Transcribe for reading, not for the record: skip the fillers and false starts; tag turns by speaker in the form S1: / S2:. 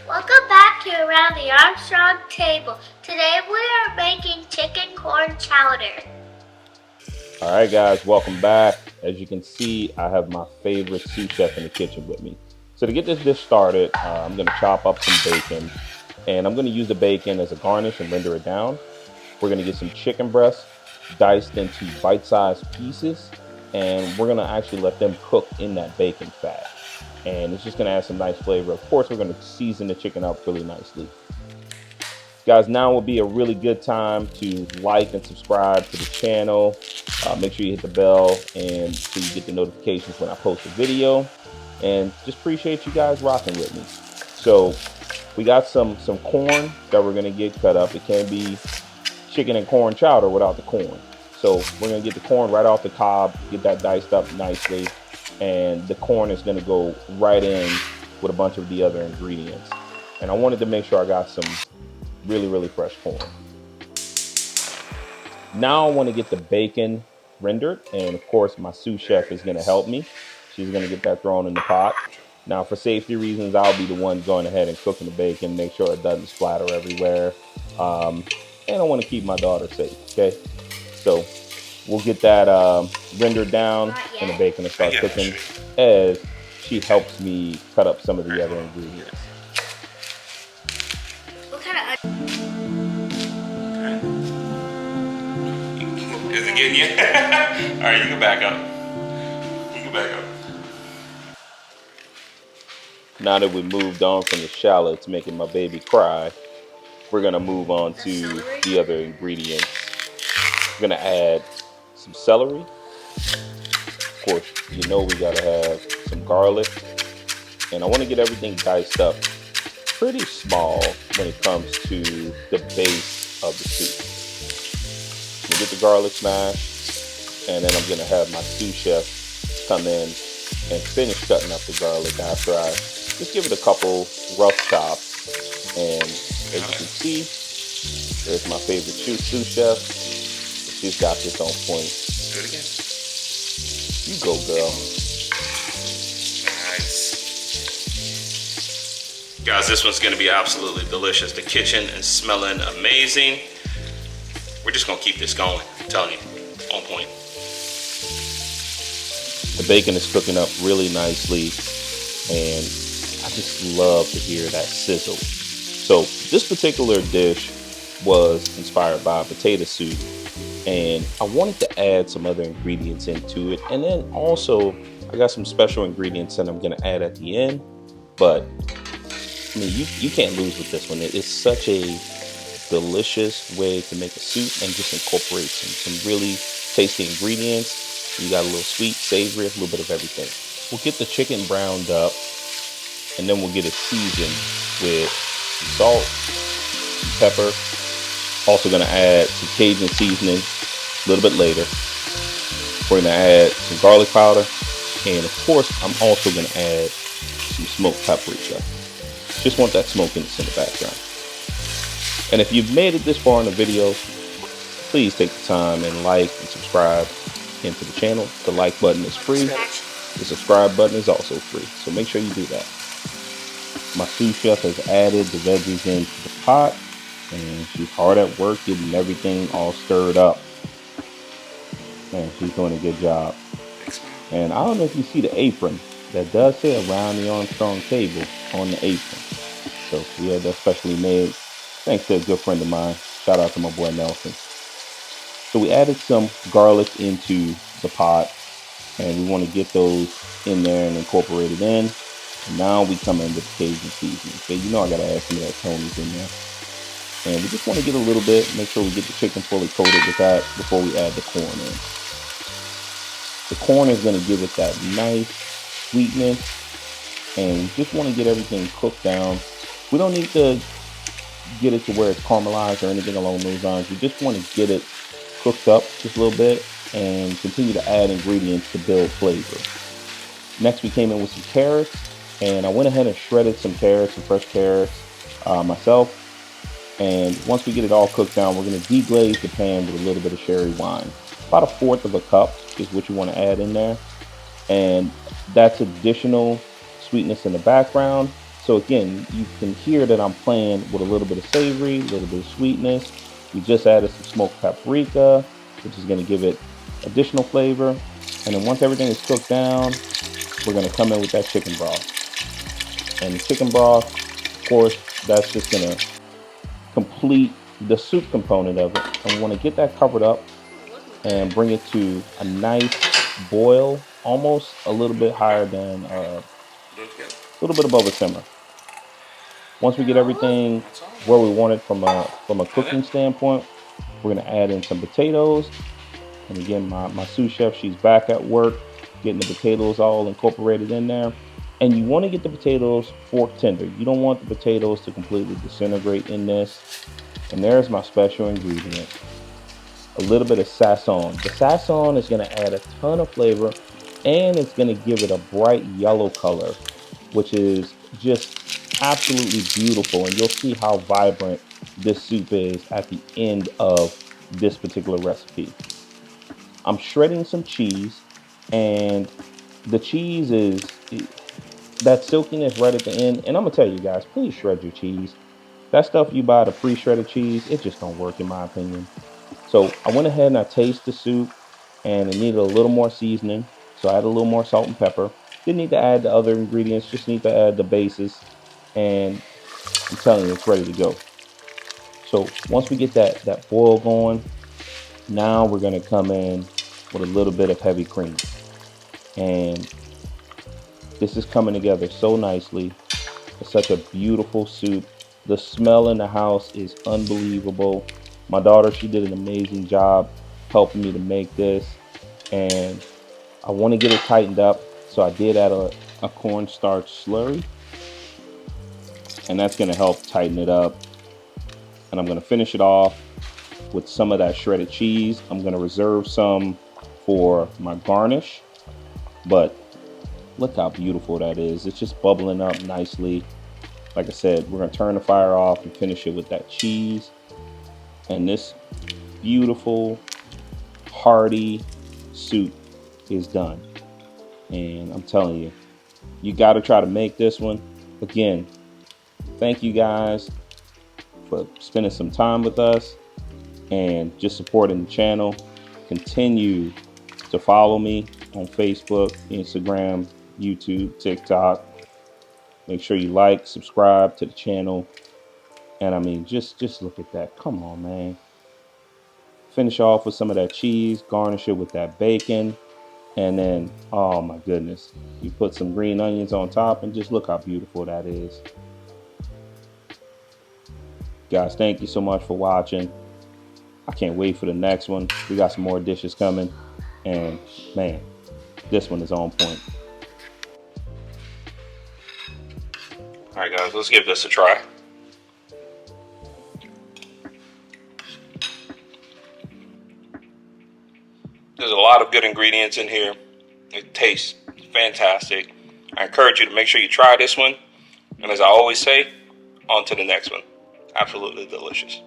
S1: Welcome back to Around the Armstrong Table. Today we are making chicken corn chowder.
S2: All right, guys, welcome back. As you can see, I have my favorite sous chef in the kitchen with me. So to get this dish started, I'm going to chop up some bacon, and I'm going to use the bacon as a garnish and render it down. We're going to get some chicken breasts diced into bite-sized pieces, and we're going to actually let them cook in that bacon fat. And it's just going to add some nice flavor. Of course, we're going to season the chicken up really nicely. Guys, now would be a really good time to like and subscribe to the channel. Make sure you hit the bell and so you get the notifications when I post a video. And just appreciate you guys rocking with me. So we got some corn that we're going to get cut up. It can't be chicken and corn chowder without the corn. So we're going to get the corn right off the cob, get that diced up nicely. And the corn is going to go right in with a bunch of the other ingredients. And I wanted to make sure I got some really fresh corn. Now I want to get the bacon rendered, and of course my sous chef is going to help me. She's going to get that thrown in the pot. Now for safety reasons, I'll be the one going ahead and cooking the bacon, make sure it doesn't splatter everywhere. And I want to keep my daughter safe, okay? So we'll get that rendered down and the bacon will start cooking as she helps me cut up some of the other ingredients.
S1: What kind of...
S3: Is it getting you? All right, you can back up. You can back up.
S2: Now that we moved on from the shallots making my baby cry, we're gonna move on to the other ingredients. We're gonna add some celery. Of course, you know we gotta have some garlic. And I wanna get everything diced up pretty small when it comes to the base of the soup. I'm gonna get the garlic smashed, and then I'm gonna have my sous chef come in and finish cutting up the garlic after I just give it a couple rough chops. And as you can see, there's my favorite sous chef. She's got this on point.
S3: Do it again.
S2: You go, girl.
S3: Nice. Guys, this one's gonna be absolutely delicious. The kitchen is smelling amazing. We're just gonna keep this going. I'm telling you, on point.
S2: The bacon is cooking up really nicely, and I just love to hear that sizzle. So this particular dish was inspired by potato soup, and I wanted to add some other ingredients into it. And then also I got some special ingredients that I'm gonna add at the end. But I mean, you can't lose with this one. It's such a delicious way to make a soup and just incorporate some really tasty ingredients. You got a little sweet, savory, a little bit of everything. We'll get the chicken browned up, and then we'll get it seasoned with some salt, some pepper. Also gonna add some Cajun seasoning a little bit later. We're gonna add some garlic powder, and of course, I'm also gonna add some smoked paprika. Just want that smokiness in the background. And if you've made it this far in the video, please take the time and like and subscribe into the channel. The like button is free. The subscribe button is also free. So make sure you do that. My sous chef has added the veggies into the pot, and she's hard at work getting everything all stirred up. Man, she's doing a good job. And I don't know if you see the apron. That does say Around the Armstrong Table on the apron. So we had that specially made thanks to a good friend of mine. Shout out to my boy Nelson. So we added some garlic into the pot, and we want to get those in there and incorporate it in. And now we come in with the Cajun seasoning. Okay, you know I gotta add some of that Tony's in there. And we just want to get a little bit, make sure we get the chicken fully coated with that before we add the corn in. The corn is going to give it that nice sweetness and we just want to get everything cooked down. We don't need to get it to where it's caramelized or anything along those lines. We just want to get it cooked up just a little bit and continue to add ingredients to build flavor. Next, we came in with some carrots, and I went ahead and shredded some carrots, some fresh carrots myself. And once we get it all cooked down, we're going to deglaze the pan with a little bit of sherry wine. About 1/4 of a cup is what you want to add in there. And that's additional sweetness in the background. So again, you can hear that I'm playing with a little bit of savory, a little bit of sweetness. We just added some smoked paprika, which is going to give it additional flavor. And then once everything is cooked down, we're going to come in with that chicken broth. And the chicken broth, of course, that's just going to complete the soup component of it. And we want to get that covered up and bring it to a nice boil, almost a little bit higher than a little bit above a simmer. Once we get everything where we want it from a cooking standpoint, we're going to add in some potatoes. And again, my sous chef, she's back at work getting the potatoes all incorporated in there. And you want to get the potatoes fork tender. You don't want the potatoes to completely disintegrate in this. And there's my special ingredient, a little bit of sazon. The sazon is going to add a ton of flavor, and it's going to give it a bright yellow color, which is just absolutely beautiful. And you'll see how vibrant this soup is at the end of this particular recipe. I'm shredding some cheese, and the cheese is that silkiness right at the end. And I'm gonna tell you guys, please shred your cheese. That stuff you buy, the pre-shredded cheese, it just don't work in my opinion. So I went ahead and I tasted the soup, and it needed a little more seasoning. So I added a little more salt and pepper. Didn't need to add the other ingredients, just need to add the bases. And I'm telling you, it's ready to go. So once we get that boil going, now we're gonna come in with a little bit of heavy cream. And this is coming together so nicely. It's such a beautiful soup. The smell in the house is unbelievable. My daughter, she did an amazing job helping me to make this. And I want to get it tightened up. So I did add a cornstarch slurry. And that's going to help tighten it up. And I'm going to finish it off with some of that shredded cheese. I'm going to reserve some for my garnish. But look how beautiful that is. It's just bubbling up nicely. Like I said, we're going to turn the fire off and finish it with that cheese. And this beautiful, hearty soup is done. And I'm telling you, you got to try to make this one. Again, thank you guys for spending some time with us and just supporting the channel. Continue to follow me on Facebook, Instagram, YouTube, TikTok. Make sure you like, subscribe to the channel. And I mean, just look at that. Come on, man. Finish off with some of that cheese, garnish it with that bacon. And then, oh my goodness, you put some green onions on top and just look how beautiful that is. Guys, thank you so much for watching. I can't wait for the next one. We got some more dishes coming. And man, this one is on point.
S3: All right, guys, let's give this a try. There's a lot of good ingredients in here. It tastes fantastic. I encourage you to make sure you try this one. And as I always say, on to the next one. Absolutely delicious.